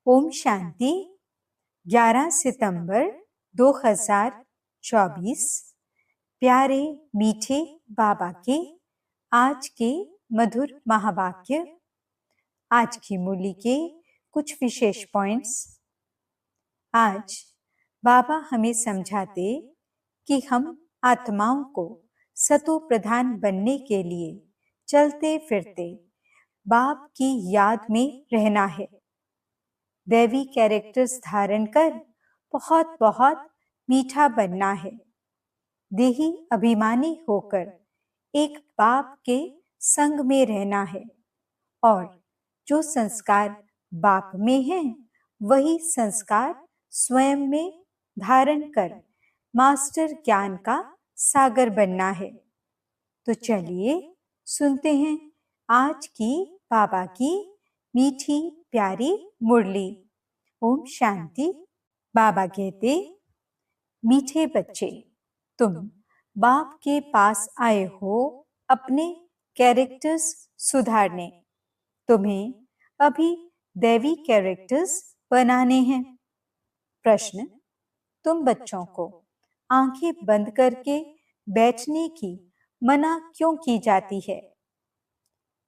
ओम शांति। 11 सितंबर 2024। प्यारे मीठे बाबा के आज के मधुर महावाक्य। आज की मूली के कुछ विशेष पॉइंट्स। आज बाबा हमें समझाते कि हम आत्माओं को सतो प्रधान बनने के लिए चलते फिरते बाप की याद में रहना है। दैवी कैरेक्टर्स धारण कर बहुत बहुत मीठा बनना है। देही अभिमानी होकर एक बाप के संग में रहना है और जो संस्कार बाप में हैं वही संस्कार स्वयं में धारण कर मास्टर ज्ञान का सागर बनना है। तो चलिए सुनते हैं आज की बाबा की मीठी प्यारी मुरली। ओम शांति। बाबा कहते, मीठे बच्चे, तुम बाप के पास आए हो अपने कैरेक्टर्स सुधारने। तुम्हें अभी दैवी कैरेक्टर्स बनाने हैं। प्रश्न, तुम बच्चों को आंखें बंद करके बैठने की मना क्यों की जाती है?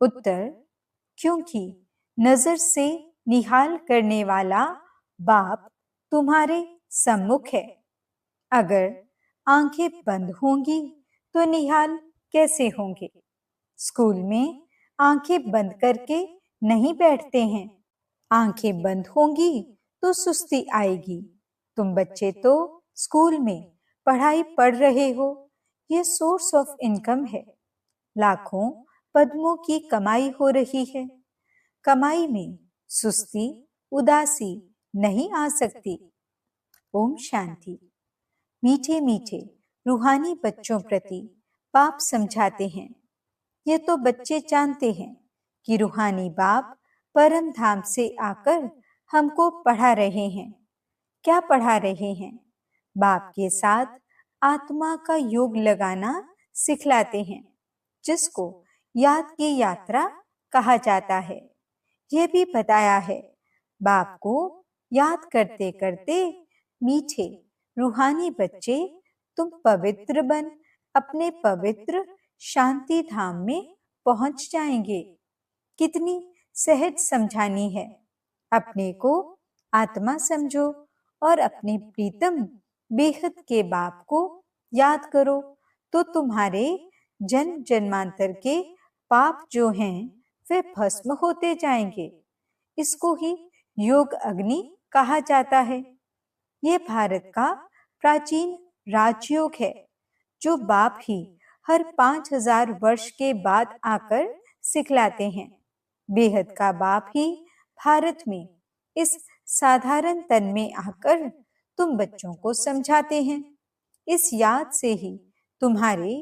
उत्तर, क्योंकि नजर से निहाल करने वाला बाप तुम्हारे सम्मुख है। अगर आंखें बंद होंगी तो निहाल कैसे होंगे? स्कूल में आंखें बंद करके नहीं बैठते हैं। आंखें बंद होंगी तो सुस्ती आएगी। तुम बच्चे तो स्कूल में पढ़ाई पढ़ रहे हो, ये सोर्स ऑफ इनकम है। लाखों पद्मों की कमाई हो रही है। कमाई में सुस्ती उदासी नहीं आ सकती। ओम शांति। मीठे मीठे रूहानी बच्चों प्रति बाप समझाते हैं। ये तो बच्चे जानते हैं कि रूहानी बाप परम धाम से आकर हमको पढ़ा रहे हैं। क्या पढ़ा रहे हैं? बाप के साथ आत्मा का योग लगाना सिखलाते हैं, जिसको याद की यात्रा कहा जाता है। यह भी बताया है, बाप को याद करते करते मीठे रूहानी बच्चे तुम पवित्र बन अपने पवित्र शांति धाम में पहुंच जाएंगे। कितनी सहज समझानी है। अपने को आत्मा समझो और अपने प्रीतम बेहद के बाप को याद करो तो तुम्हारे जन्म जन्मांतर के पाप जो हैं वे भस्म होते जाएंगे। इसको ही योग अग्नि कहा जाता है। ये भारत का प्राचीन राजयोग है, जो बाप ही हर 5000 वर्ष के बाद आकर सिखलाते हैं। बेहद का बाप ही भारत में इस साधारण तन में आकर तुम बच्चों को समझाते हैं। इस याद से ही तुम्हारे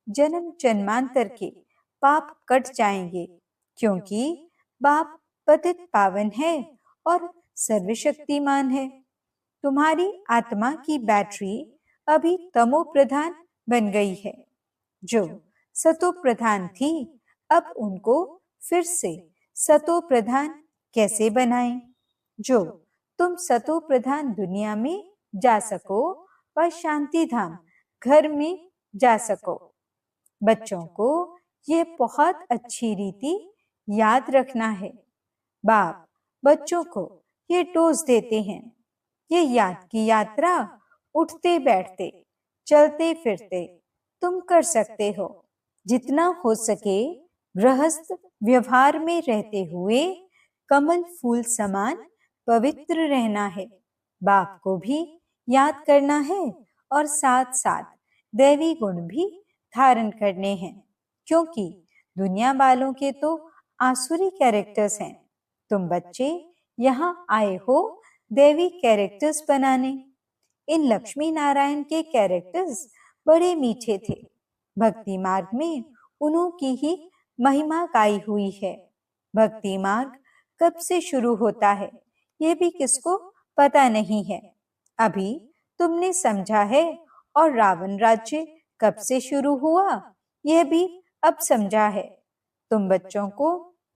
जन्म जन्मांतर के पाप कट जाएंगे, क्योंकि बाप पतित पावन है और सर्वशक्तिमान है। तुम्हारी आत्मा की बैटरी अभी तमो प्रधान बन गई है। जो सतो प्रधान थी, अब उनको फिर से सतो प्रधान कैसे बनाएं? जो तुम सतो प्रधान दुनिया में जा सको और शांति धाम घर में जा सको। बच्चों को यह बहुत अच्छी रीति याद रखना है। बाप बच्चों को ये डोज देते हैं। ये याद की यात्रा उठते बैठते चलते फिरते तुम कर सकते हो। जितना हो सके गृहस्थ व्यवहार में रहते हुए कमल फूल समान पवित्र रहना है। बाप को भी याद करना है और साथ साथ दैवी गुण भी धारण करने हैं, क्योंकि दुनिया वालों के तो आसुरी कैरेक्टर्स हैं। तुम बच्चे यहाँ आए हो दैवी कैरेक्टर्स बनाने। इन लक्ष्मी नारायण के कैरेक्टर्स बड़े मीठे थे। भक्ति मार्ग में उन्हों की ही महिमा गाई हुई है। भक्ति मार्ग कब से शुरू होता है ये भी किसको पता नहीं है। अभी तुमने समझा है। और रावण राज्य कब से शुरू हुआ यह भी अब समझा है। तुम बच्चों को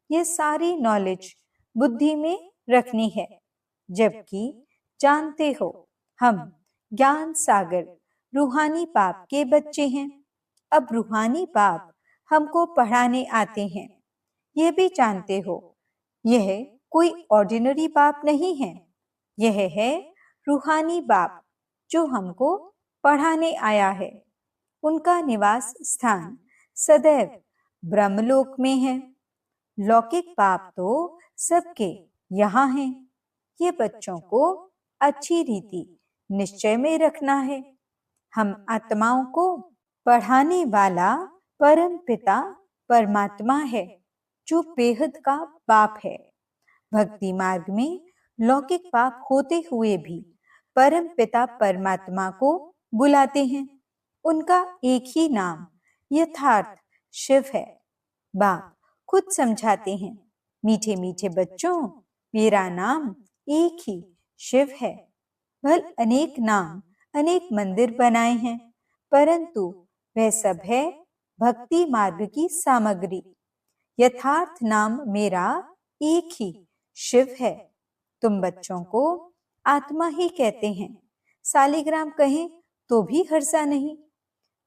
ये सारी नॉलेज बुद्धि में रखनी है। जबकि जानते हो हम ज्ञान सागर रूहानी बाप के बच्चे हैं। अब रूहानी बाप हमको पढ़ाने आते हैं। यह भी जानते हो यह कोई ऑर्डिनरी बाप नहीं है, यह है रूहानी बाप जो हमको पढ़ाने आया है। उनका निवास स्थान सदैव ब्रह्मलोक में है। लौकिक बाप तो सबके यहाँ हैं। ये बच्चों को अच्छी रीति निश्चय में रखना है। हम आत्माओं को पढ़ाने वाला परम पिता परमात्मा है जो बेहद का बाप है। भक्ति मार्ग में लौकिक बाप होते हुए भी परम पिता परमात्मा को बुलाते हैं। उनका एक ही नाम यथार्थ शिव है। बाप खुद समझाते हैं, मीठे मीठे बच्चों, मेरा नाम एक ही शिव है। भल अनेक नाम, अनेक मंदिर बनाए हैं, परंतु वह सब है भक्ति मार्ग की सामग्री। यथार्थ नाम मेरा एक ही शिव है। तुम बच्चों को आत्मा ही कहते हैं, सालिग्राम कहें तो भी हर्जा नहीं।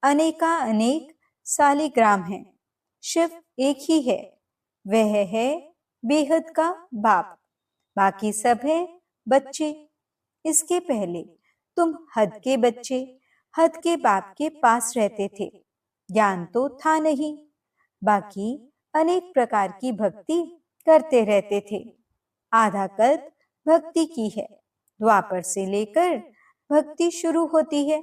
अनेका अनेक सालिग्राम हैं, शिव एक ही है। वह है बेहद का बाप, बाकी सब है बच्चे। इसके पहले तुम हद के बच्चे, हद के बाप के पास रहते थे। ज्ञान तो था नहीं, बाकी अनेक प्रकार की भक्ति करते रहते थे। आधा कल्प भक्ति की है, द्वापर से लेकर भक्ति शुरू होती है।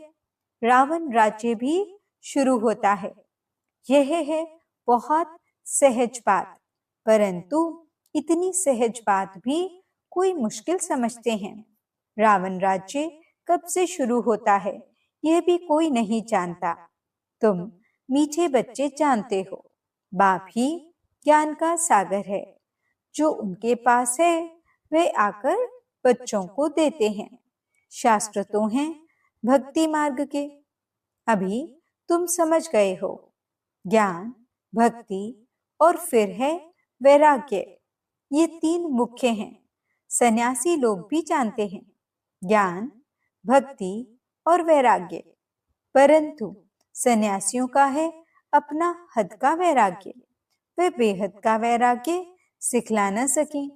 रावण राज्य भी शुरू होता है। यह है बहुत सहज बात, परंतु इतनी सहज बात भी कोई मुश्किल समझते हैं। रावण राज्य कब से शुरू होता है यह भी कोई नहीं जानता। तुम मीठे बच्चे जानते हो, बाप ही ज्ञान का सागर है। जो उनके पास है वे आकर बच्चों को देते हैं। शास्त्र तो हैं भक्ति मार्ग के। अभी तुम समझ गए हो, ज्ञान, भक्ति और फिर है वैराग्य। ये तीन मुख्य हैं। सन्यासी लोग भी जानते हैं ज्ञान, भक्ति और वैराग्य, परंतु सन्यासियों का है अपना हद का वैराग्य। वे बेहद का वैराग्य सिखला न सके।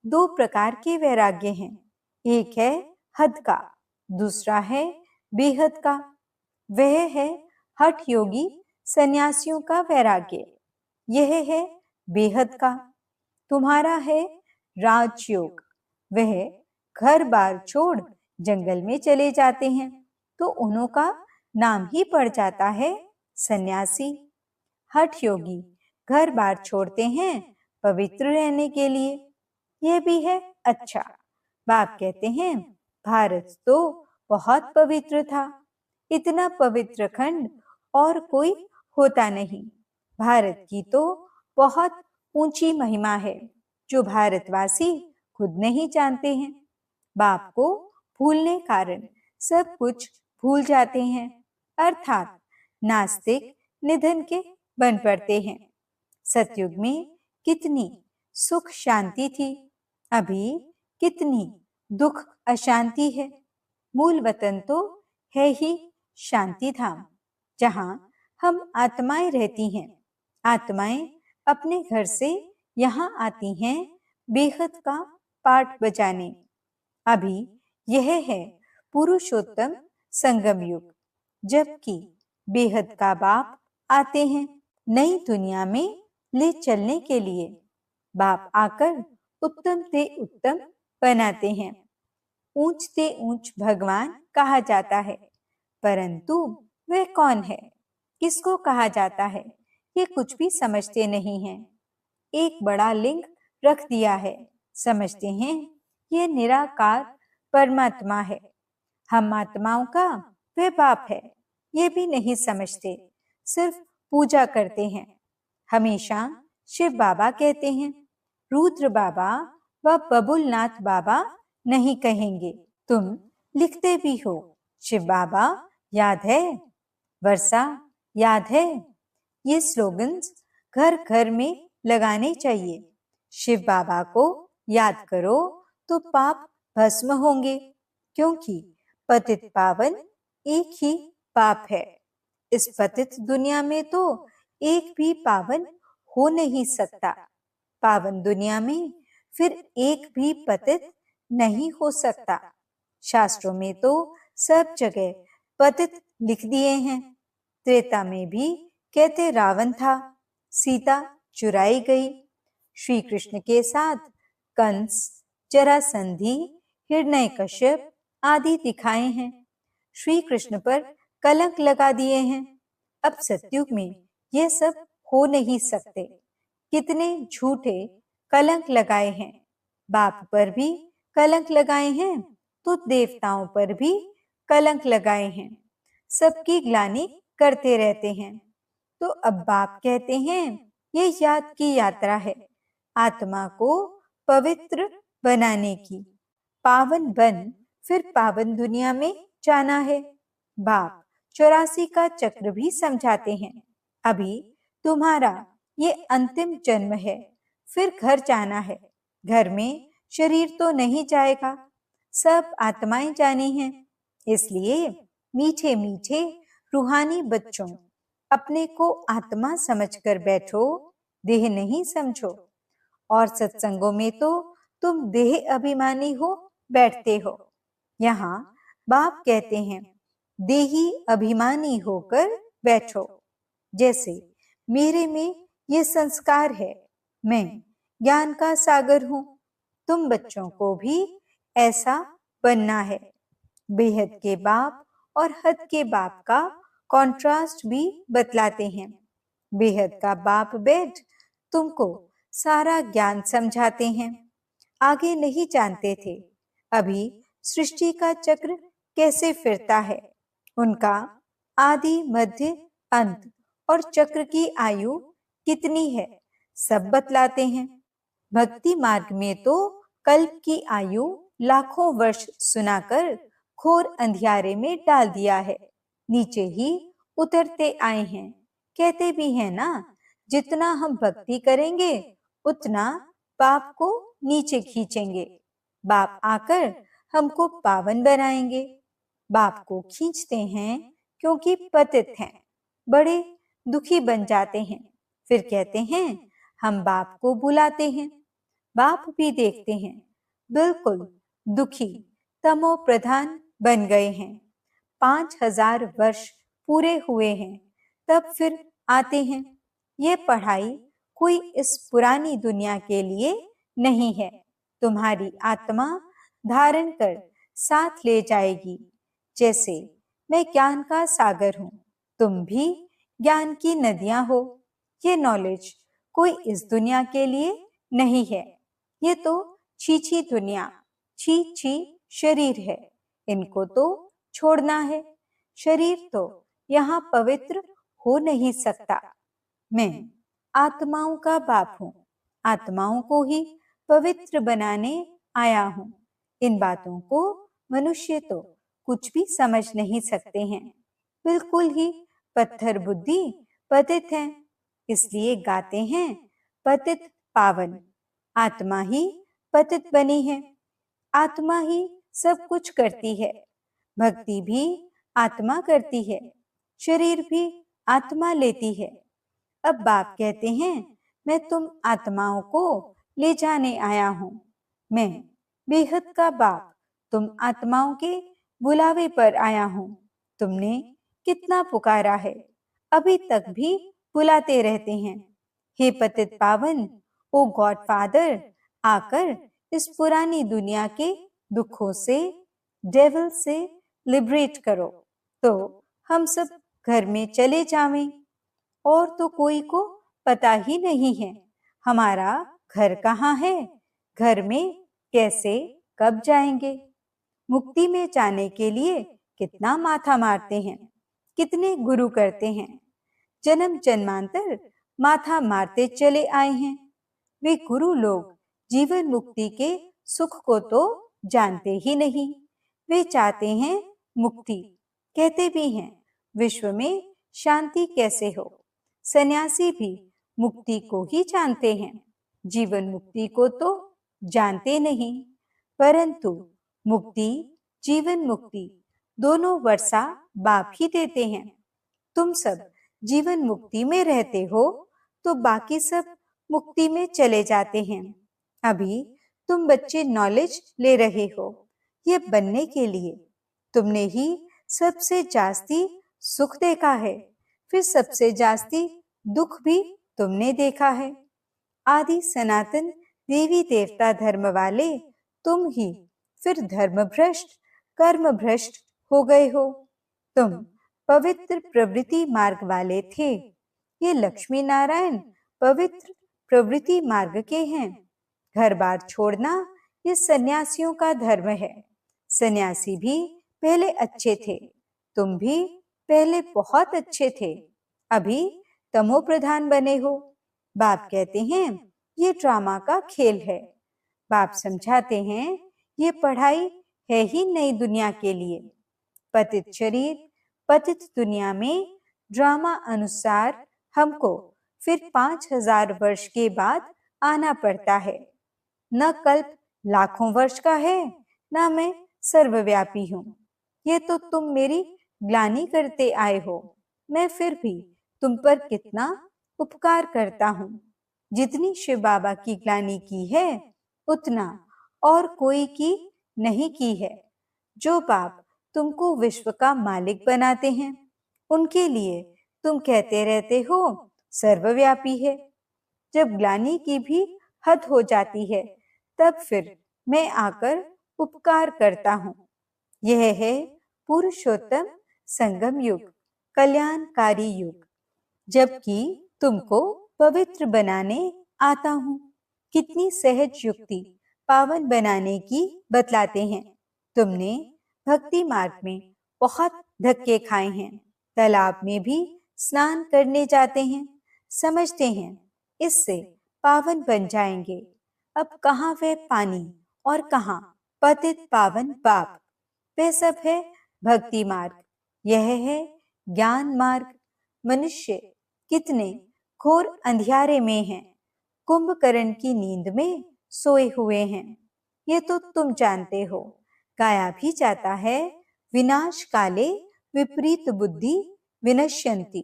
दो प्रकार के वैराग्य हैं, एक है हद का, दूसरा है बेहद का। वह है हठ योगी सन्यासियों का वैराग्य, यह है बेहद का। तुम्हारा है राजयोग, वह घर बार छोड़ जंगल में चले जाते हैं तो उन्हों का नाम ही पड़ जाता है सन्यासी। हठ योगी घर बार छोड़ते हैं पवित्र रहने के लिए, यह भी है अच्छा। बाप कहते हैं भारत तो बहुत पवित्र था, इतना पवित्र खंड और कोई होता नहीं। भारत की तो बहुत ऊंची महिमा है जो भारतवासी खुद नहीं जानते हैं। बाप को भूलने कारण सब कुछ भूल जाते हैं, अर्थात नास्तिक निधन के बन पड़ते हैं। सतयुग में कितनी सुख शांति थी, अभी कितनी दुख अशांति है। मूल वतन तो है ही शांति धाम, जहाँ हम आत्माएं रहती हैं। आत्माएं अपने घर से यहाँ आती हैं बेहद का पाठ बजाने। अभी यह है पुरुषोत्तम संगम युग, जबकि बेहद का बाप आते हैं नई दुनिया में ले चलने के लिए। बाप आकर उत्तम से उत्तम बनाते हैं। ऊंच से ऊंच भगवान कहा जाता है, परंतु वह कौन है, किसको कहा जाता है, ये कुछ भी समझते नहीं हैं। एक बड़ा लिंग रख दिया है, समझते हैं ये निराकार परमात्मा है। हम आत्माओं का वह बाप है, ये भी नहीं समझते, सिर्फ पूजा करते हैं। हमेशा शिव बाबा कहते हैं, रुद्र बाबा व बबुलनाथ बाबा नहीं कहेंगे। तुम लिखते भी हो शिव बाबा याद है, वर्षा याद है। ये स्लोगन्स घर घर में लगाने चाहिए। शिव बाबा को याद करो तो पाप भस्म होंगे, क्योंकि पतित पावन एक ही पाप है। इस पतित दुनिया में तो एक भी पावन हो नहीं सकता। पावन दुनिया में फिर एक भी पतित नहीं हो सकता। शास्त्रों में तो सब जगह पतित लिख दिए हैं। त्रेता में भी कहते रावण था, सीता चुराई गई। श्री कृष्ण के साथ कंस, जरासंधि, हिरण्यकश्यप आदि दिखाए हैं। श्री कृष्ण पर कलंक लगा दिए हैं। अब सतयुग में यह सब हो नहीं सकते। कितने झूठे कलंक लगाए हैं। बाप पर भी कलंक लगाए हैं तो देवताओं पर भी कलंक लगाए हैं। सबकी ग्लानि करते रहते हैं। तो अब बाप कहते हैं ये याद की यात्रा है, आत्मा को पवित्र बनाने की। पावन बन फिर पावन दुनिया में जाना है। बाप 84 का चक्र भी समझाते हैं। अभी तुम्हारा ये अंतिम जन्म है, फिर घर जाना है। घर में शरीर तो नहीं जाएगा, सब आत्माएं जानी हैं। इसलिए मीठे मीठे रूहानी बच्चों, अपने को आत्मा समझकर बैठो, देह नहीं समझो। और सत्संगों में तो तुम देह अभिमानी हो बैठते हो। यहाँ बाप कहते हैं देही अभिमानी होकर बैठो। जैसे मेरे में ये संस्कार है, मैं ज्ञान का सागर हूं। तुम बच्चों को भी ऐसा बनना है। बेहद के बाप और हद के बाप का कॉन्ट्रास्ट भी बतलाते हैं। बेहद का बाप बैठ तुमको सारा ज्ञान समझाते हैं। आगे नहीं जानते थे, अभी सृष्टि का चक्र कैसे फिरता है, उनका आदि मध्य अंत और चक्र की आयु कितनी है, सब बतलाते हैं। भक्ति मार्ग में तो कल्प की आयु लाखों वर्ष सुनाकर घोर अंधियारे में डाल दिया है। नीचे ही उतरते आए हैं। कहते भी हैं ना, जितना हम भक्ति करेंगे उतना बाप को नीचे खींचेंगे। बाप आकर हमको पावन बनाएंगे। बाप को खींचते हैं क्योंकि पतित हैं, बड़े दुखी बन जाते हैं। फिर कहते हैं हम बाप को बुलाते हैं। बाप भी देखते हैं बिल्कुल दुखी तमो प्रधान बन गए हैं। 5000 वर्ष पूरे हुए हैं, तब फिर आते हैं। ये पढ़ाई कोई इस पुरानी दुनिया के लिए नहीं है। तुम्हारी आत्मा धारण कर साथ ले जाएगी। जैसे मैं ज्ञान का सागर हूं, तुम भी ज्ञान की नदियां हो। ये नॉलेज कोई इस दुनिया के लिए नहीं है। ये तो छी दुनिया, छी शरीर है। इनको तो छोड़ना है। शरीर तो यहाँ पवित्र हो नहीं सकता। मैं आत्माओं का बाप हूँ, आत्माओं को ही पवित्र बनाने आया हूँ। इन बातों को मनुष्य तो कुछ भी समझ नहीं सकते हैं। बिल्कुल ही पत्थर बुद्धि पतित हैं। इसलिए गाते हैं पतित पावन। आत्मा ही पतित बनी है। आत्मा ही सब कुछ करती है। भक्ति भी आत्मा करती है, शरीर भी आत्मा लेती है। अब बाप कहते हैं मैं तुम आत्माओं को ले जाने आया हूं। मैं बेहद का बाप तुम आत्माओं के बुलावे पर आया हूं। तुमने कितना पुकारा है, अभी तक भी बुलाते रहते हैं। हे पतित पावन, ओ गॉड फादर, आकर इस पुरानी दुनिया के दुखों से, डेविल से लिबरेट करो, तो हम सब घर में चले जावें। और तो कोई को पता ही नहीं है हमारा घर कहाँ है, घर में कैसे कब जाएंगे। मुक्ति में जाने के लिए कितना माथा मारते हैं, कितने गुरु करते हैं। जन्म जन्मांतर माथा मारते चले आए हैं। वे गुरु लोग जीवन मुक्ति के सुख को तो जानते ही नहीं। वे चाहते हैं मुक्ति, कहते भी हैं विश्व में शांति कैसे हो। सन्यासी भी मुक्ति को ही जानते हैं, जीवन मुक्ति को तो जानते नहीं। परंतु मुक्ति, जीवन मुक्ति दोनों वर्षा बाप ही देते हैं। तुम सब जीवन मुक्ति में रहते हो तो बाकी सब मुक्ति में चले जाते हैं। अभी तुम बच्चे नॉलेज ले रहे हो, ये बनने के लिए तुमने ही सबसे जास्ती सुख देखा है, फिर सबसे जास्ती दुख भी तुमने देखा है। आदि सनातन देवी देवता धर्म वाले तुम ही फिर धर्म भ्रष्ट कर्म भ्रष्ट हो गए हो। तुम पवित्र प्रवृत्ति मार्ग वाले थे, ये लक्ष्मी नारायण पवित्र प्रवृत्ति मार्ग के हैं। घर बार छोड़ना ये सन्यासियों का धर्म है। सन्यासी भी पहले अच्छे थे, तुम भी पहले बहुत अच्छे थे, अभी तमो प्रधान बने हो। बाप कहते हैं ये ड्रामा का खेल है। बाप समझाते हैं ये पढ़ाई है ही नई दुनिया के लिए। पतित शरीर पतित दुनिया में ड्रामा अनुसार हमको फिर 5000 वर्ष के बाद आना पड़ता है। न कल्प लाखों वर्ष का है, न मैं सर्वव्यापी हूँ। ये तो तुम मेरी ग्लानि करते आए हो, मैं फिर भी तुम पर कितना उपकार करता हूँ। जितनी शिव बाबा की ग्लानि की है उतना और कोई की नहीं की है। जो बाप तुमको विश्व का मालिक बनाते हैं उनके लिए तुम कहते रहते हो सर्वव्यापी है। जब ग्लानि की भी हद हो जाती है तब फिर मैं आकर उपकार करता हूँ। यह है पुरुषोत्तम संगम युग, कल्याणकारी युग, जबकि तुमको पवित्र बनाने आता हूँ। कितनी सहज युक्ति पावन बनाने की बतलाते हैं। तुमने भक्ति मार्ग में बहुत धक्के खाए हैं, तालाब में भी स्नान करने जाते हैं, समझते हैं इससे पावन बन जाएंगे। अब कहाँ वह पानी और कहाँ पतित पावन बाप। वह सब है भक्ति मार्ग, यह है ज्ञान मार्ग। मनुष्य कितने घोर अंधियारे में हैं, कुंभकर्ण की नींद में सोए हुए हैं, ये तो तुम जानते हो। गाया भी जाता है विनाश काले विपरीत बुद्धि विनश्यंती।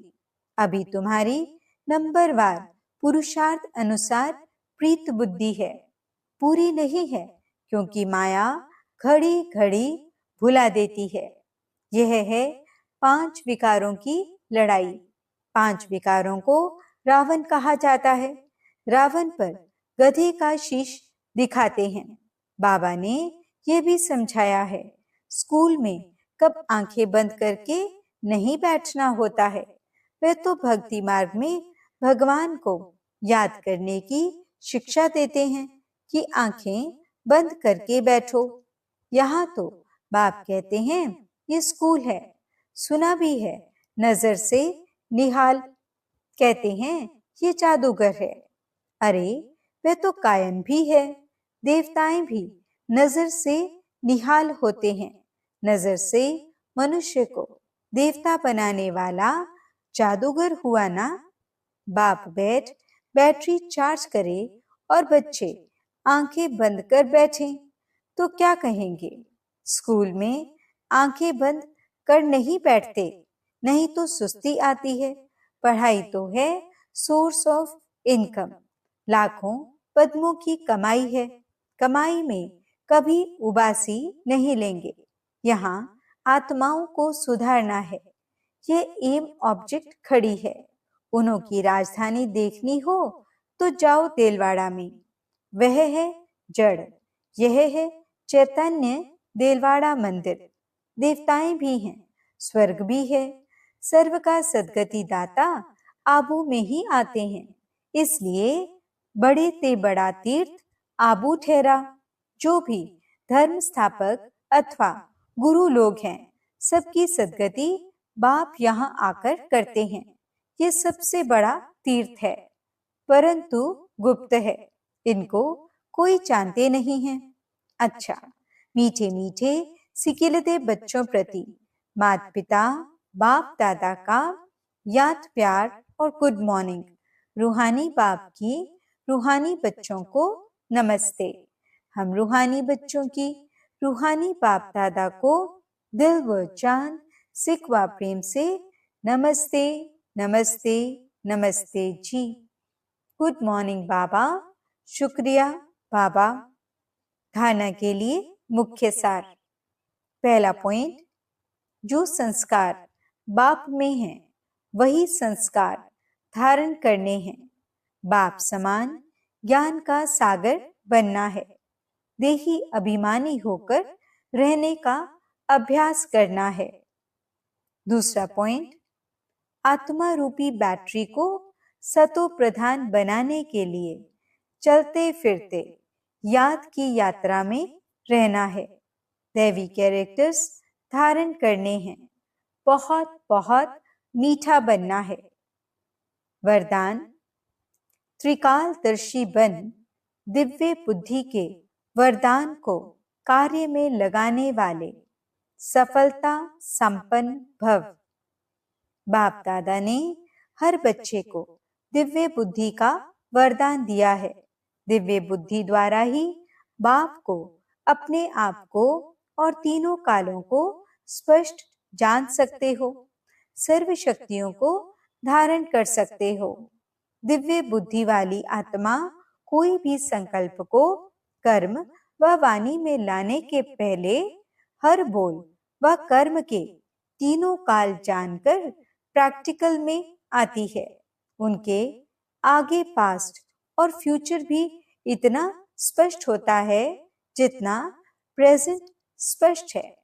अभी तुम्हारी नंबरवार पुरुषार्थ अनुसार प्रीत बुद्धि है, पूरी नहीं है, क्योंकि माया घड़ी घड़ी भुला देती है। यह है 5 विकारों की लड़ाई। 5 विकारों को रावण कहा जाता है। रावण पर गधे का शीश दिखाते हैं। बाबा ने यह भी समझाया है, स्कूल में कब आंखें बंद करके नहीं बैठना होता है। वह तो भक्ति मार्ग में भगवान को याद करने की शिक्षा देते हैं कि आंखें बंद करके बैठो। यहाँ तो बाप कहते हैं ये स्कूल है। सुना भी है नजर से निहाल, कहते हैं ये जादूगर है। अरे वह तो कायन भी है। देवताएं भी नजर से निहाल होते हैं। नजर से मनुष्य को देवता बनाने वाला जादूगर हुआ ना। बाप बैटरी चार्ज करे और बच्चे आंखें बंद कर बैठे तो क्या कहेंगे। स्कूल में आंखें बंद कर नहीं बैठते, नहीं तो सुस्ती आती है। पढ़ाई तो है सोर्स ऑफ इनकम, लाखों पद्मों की कमाई है। कमाई में कभी उबासी नहीं लेंगे। यहाँ आत्माओं को सुधारना है। यह एम ऑब्जेक्ट खड़ी है। उन्हों की राजधानी देखनी हो तो जाओ देलवाड़ा में, वह है जड़, यह है चैतन्य देलवाड़ा मंदिर। देवताएं भी हैं, स्वर्ग भी है। सर्व का सदगति दाता आबू में ही आते हैं, इसलिए बड़े ते बड़ा तीर्थ आबू ठहरा। जो भी धर्म स्थापक अथवा गुरु लोग हैं, सबकी सदगति बाप यहाँ आकर करते हैं। ये सबसे बड़ा तीर्थ है, परंतु गुप्त है, इनको कोई जानते नहीं है। अच्छा, मीठे मीठे सिकिलते बच्चों प्रति माता पिता बाप दादा का याद प्यार और गुड मॉर्निंग। रूहानी बाप की रूहानी बच्चों को नमस्ते। हम रूहानी बच्चों की रूहानी बाप दादा को दिल व जान सिक व प्रेम से नमस्ते नमस्ते नमस्ते जी। गुड मॉर्निंग बाबा। शुक्रिया बाबा। धारणा के लिए मुख्य सार। पहला पॉइंट, जो संस्कार बाप में है वही संस्कार धारण करने हैं। बाप समान ज्ञान का सागर बनना है। देही अभिमानी होकर रहने का अभ्यास करना है। दूसरा पॉइंट, आत्मा रूपी बैटरी को सतो प्रधान बनाने के लिए चलते फिरते याद की यात्रा में रहना है। दैवी कैरेक्टर्स धारण करने हैं। बहुत बहुत मीठा बनना है। वरदान, त्रिकालदर्शी बन दिव्य बुद्धि के वरदान को कार्य में लगाने वाले सफलता संपन्न भव। बाप दादा ने हर बच्चे को दिव्य बुद्धि का वरदान दिया है। दिव्य बुद्धि द्वारा ही बाप को अपने आप को और तीनों कालों को स्पष्ट जान सकते हो, सर्व शक्तियों को धारण कर सकते हो। दिव्य बुद्धि वाली आत्मा कोई भी संकल्प को कर्म व वाणी में लाने के पहले हर बोल व कर्म के तीनों काल जानकर प्रैक्टिकल में आती है। उनके आगे पास्ट और फ्यूचर भी इतना स्पष्ट होता है जितना प्रेजेंट स्पष्ट है।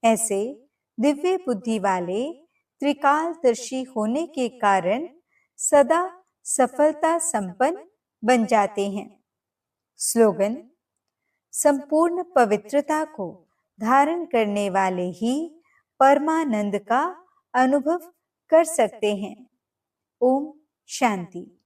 ऐसे दिव्य बुद्धि वाले त्रिकालदर्शी होने के कारण सदा सफलता संपन्न बन जाते हैं। स्लोगन, संपूर्ण पवित्रता को धारण करने वाले ही परमानंद का अनुभव कर सकते हैं। ओम शांति।